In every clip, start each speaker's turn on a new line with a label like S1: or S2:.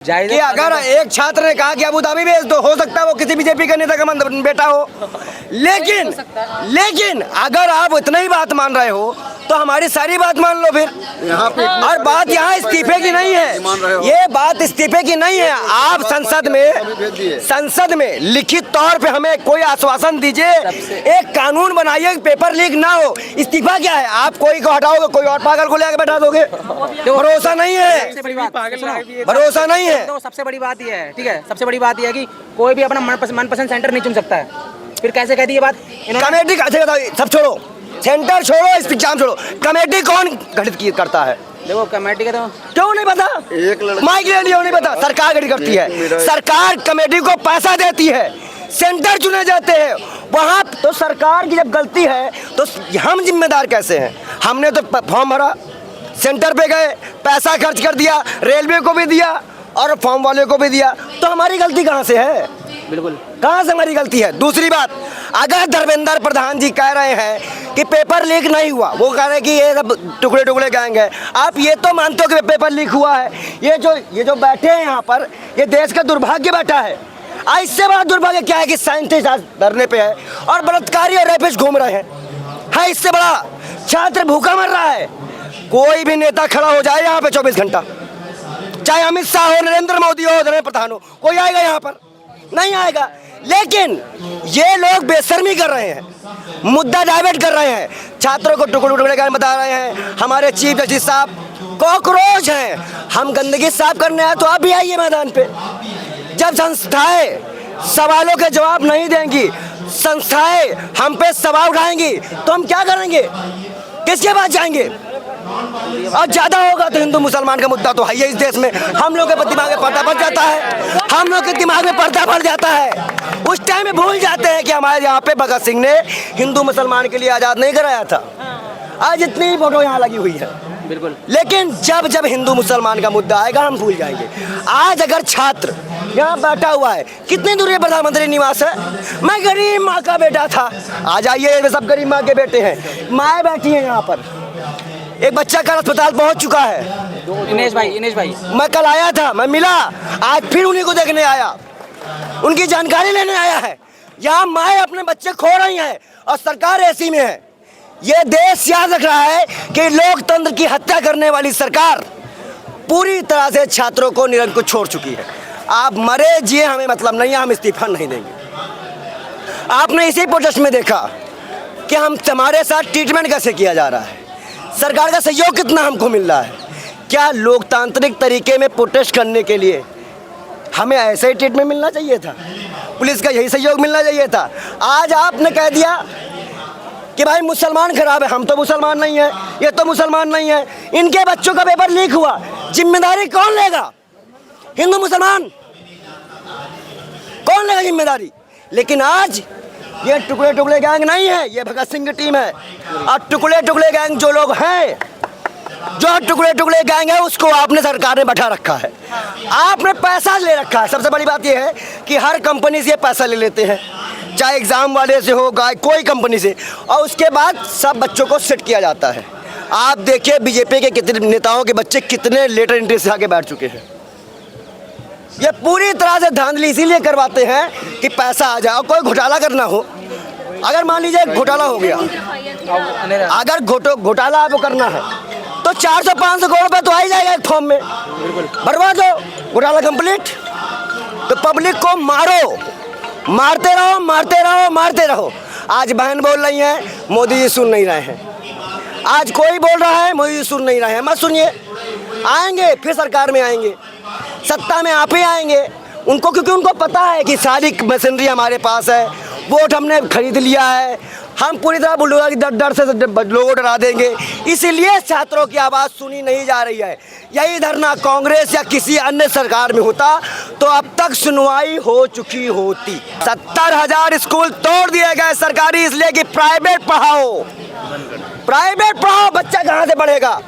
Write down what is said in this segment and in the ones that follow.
S1: कि अगर एक छात्र ने कहा कि अबू धाबी भेज दो, हो सकता है वो किसी बीजेपी का नेता का बेटा हो, लेकिन अगर आप इतना ही बात मान रहे हो तो हमारी सारी बात मान लो फिर। और बात यहाँ इस्तीफे की नहीं है, ये बात इस्तीफे की नहीं है। आप संसद में लिखित तौर पे हमें कोई आश्वासन दीजिए, एक कानून बनाइए, पेपर लीक ना हो। इस्तीफा क्या है? आप कोई को हटाओगे, कोई और पागल को लेकर बैठा दोगे? भरोसा नहीं है, भरोसा नहीं है।
S2: तो सबसे बड़ी बात ये है, ठीक है, सबसे बड़ी बात ये है कि कोई भी अपना मनपसंद सेंटर नहीं चुन सकता है। फिर कैसे कह दी ये बात
S1: कमेटी? सब छोड़ो, सेंटर छोड़ो, एग्जाम छोड़ो, कमेटी कौन गठित करता है?
S2: देखो कमेटी का तो
S1: क्यों नहीं पता? माइक ले लिया, नहीं पता? सरकार गठित करती है, सरकार कमेटी को पैसा देती है, सेंटर चुने जाते हैं वहाँ। तो सरकार की जब गलती है तो हम जिम्मेदार कैसे हैं? हमने तो फॉर्म भरा, सेंटर पे गए, पैसा खर्च कर दिया, रेलवे को भी दिया और फॉर्म वाले को भी दिया, तो हमारी गलती कहाँ से है?
S2: बिल्कुल
S1: कहाँ से हमारी गलती है? दूसरी बात, अगर धर्मेंद्र प्रधान जी कह रहे हैं कि पेपर लीक नहीं हुआ, वो कह रहे हैं कि ये सब टुकड़े टुकड़े गैंग है, आप ये तो मानते हो कि पेपर लीक हुआ है? ये जो बैठे हैं यहाँ पर, ये देश का दुर्भाग्य बैठा है। इससे बड़ा दुर्भाग्य क्या है कि साइंटिस्ट आज धरने पे है और बलात्कारी और रेपिस्ट घूम रहे हैं। है इससे बड़ा? छात्र भूखा मर रहा है। कोई भी नेता खड़ा हो जाए यहाँ पे 24 घंटा, चाहे अमित शाह हो, नरेंद्र मोदी हो, धर्मेंद्र प्रधान हो, कोई आएगा यहाँ पर? नहीं आएगा। लेकिन ये लोग बेशर्मी कर रहे हैं, मुद्दा डाइवर्ट कर रहे हैं, छात्रों को टुकड़े टुकड़े का बता रहे हैं। हमारे चीफ जस्टिस साहब कॉकरोच हैं, हम गंदगी साफ करने आए तो आप भी आइए मैदान पे। जब संस्थाएं सवालों के जवाब नहीं देंगी, संस्थाएं हम पे सवाल उठाएंगी, तो हम क्या करेंगे? किसके पास जाएंगे? और ज्यादा होगा तो हिंदू मुसलमान का मुद्दा तो है ही इस देश में। हम लोग के दिमाग में पर्दा पड़ जाता है, हम लोग के दिमाग में पर्दा पड़ जाता है। उस टाइम में भूल जाते हैं कि हमारे यहाँ पे भगत सिंह ने हिंदू मुसलमान के लिए आजाद नहीं कराया था। आज इतनी ही फोटो यहाँ लगी हुई है,
S2: बिल्कुल।
S1: लेकिन जब हिंदू मुसलमान का मुद्दा आएगा हम भूल जाएंगे। आज अगर छात्र यहाँ बैठा हुआ है, कितनी दूर प्रधानमंत्री निवास है? मैं गरीब माँ का बेटा था, आ जाइए, सब गरीब माँ के बेटे हैं, माएँ बैठी हैं यहाँ पर। एक बच्चा का अस्पताल पहुंच चुका है।
S2: इनेश भाई
S1: मैं कल आया था, मैं मिला, आज फिर उन्हीं को देखने आया, उनकी जानकारी लेने आया है। यहाँ माएँ अपने बच्चे खो रही हैं और सरकार ऐसी में है। ये देश याद रख रहा है कि लोकतंत्र की हत्या करने वाली सरकार पूरी तरह से छात्रों को निरंकुश छोड़ चुकी है। आप मरे जिए हमें मतलब नहीं है, हम इस्तीफा नहीं देंगे। आपने इसी प्रोटेस्ट में देखा कि हमारे साथ ट्रीटमेंट कैसे किया जा रहा है, सरकार का सहयोग कितना हमको मिल रहा है। क्या लोकतांत्रिक तरीके में प्रोटेस्ट करने के लिए हमें ऐसे ही ट्रीटमेंट मिलना चाहिए था? पुलिस का यही सहयोग मिलना चाहिए था। आज आपने कह दिया कि भाई मुसलमान खराब है, हम तो मुसलमान नहीं है, ये तो मुसलमान नहीं है, इनके बच्चों का पेपर लीक हुआ, जिम्मेदारी कौन लेगा? हिंदू मुसलमान कौन लेगा जिम्मेदारी? लेकिन आज ये टुकड़े टुकड़े गैंग नहीं है, ये भगत सिंह की टीम है। और टुकड़े टुकड़े गैंग जो लोग हैं, जो टुकड़े टुकड़े गैंग है, उसको आपने सरकार ने बैठा रखा है, आपने पैसा ले रखा है। सबसे बड़ी बात ये है कि हर कंपनी से पैसा ले लेते हैं, चाहे एग्जाम वाले से हो, कोई कंपनी से, और उसके बाद सब बच्चों को सेट किया जाता है। आप देखिए बीजेपी के कितने नेताओं के बच्चे कितने लेटर एंट्री से आके बैठ चुके हैं। ये पूरी तरह से धांधली इसीलिए करवाते हैं कि पैसा आ जाए। और कोई घोटाला करना हो, अगर मान लीजिए घोटाला हो गया, अगर घोटाला आपको करना है तो 400-500 करोड़ रुपए तो आ ही जाएगा एक फॉर्म में, भरवा दो, घोटाला कंप्लीट। तो पब्लिक को मारो, मारते रहो, मारते रहो, मारते रहो। आज बहन बोल रही है, मोदी जी सुन नहीं रहे हैं। आज कोई बोल रहा है, मोदी जी सुन नहीं रहे हैं। मत सुनिए, आएंगे फिर सरकार में आएंगे, सत्ता में आप ही आएंगे उनको, क्योंकि उनको पता है कि सारी मशीनरी हमारे पास है, वोट हमने खरीद लिया है, हम पूरी तरह बुलडोजर की डर से लोगों डरा देंगे। इसीलिए छात्रों की आवाज़ सुनी नहीं जा रही है। यही धरना कांग्रेस या किसी अन्य सरकार में होता तो अब तक सुनवाई हो चुकी होती। 70,000 स्कूल तोड़ दिए गए सरकारी, इसलिए कि प्राइवेट पढ़ाओ, प्राइवेट पढ़ाओ, बच्चा कहाँ से पढ़ेगा?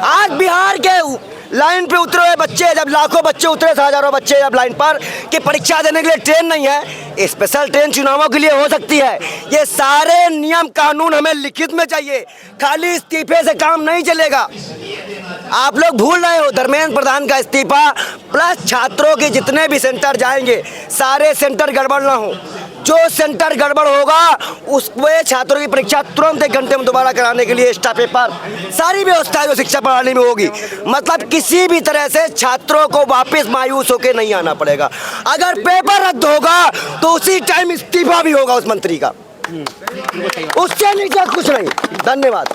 S1: आज बिहार के लाइन पे उतरे हुए बच्चे, जब लाखों बच्चे उतरे, हजारों बच्चे जब लाइन पर कि परीक्षा देने के लिए ट्रेन नहीं है, स्पेशल ट्रेन चुनावों के लिए हो सकती है। ये सारे नियम कानून हमें लिखित में चाहिए, खाली इस्तीफे से काम नहीं चलेगा। आप लोग भूल रहे हो धर्मेंद्र प्रधान का इस्तीफा प्लस छात्रों के जितने भी सेंटर जाएंगे सारे सेंटर गड़बड़ ना हो। जो सेंटर गड़बड़ होगा उसमें छात्रों की परीक्षा तुरंत 1 घंटे में दोबारा कराने के लिए एक्स्ट्रा पेपर सारी व्यवस्था जो शिक्षा प्रणाली में होगी। मतलब किसी भी तरह से छात्रों को वापस मायूस होकर नहीं आना पड़ेगा। अगर पेपर रद्द होगा तो उसी टाइम इस्तीफा भी होगा उस मंत्री का, उससे नीचे कुछ नहीं। धन्यवाद।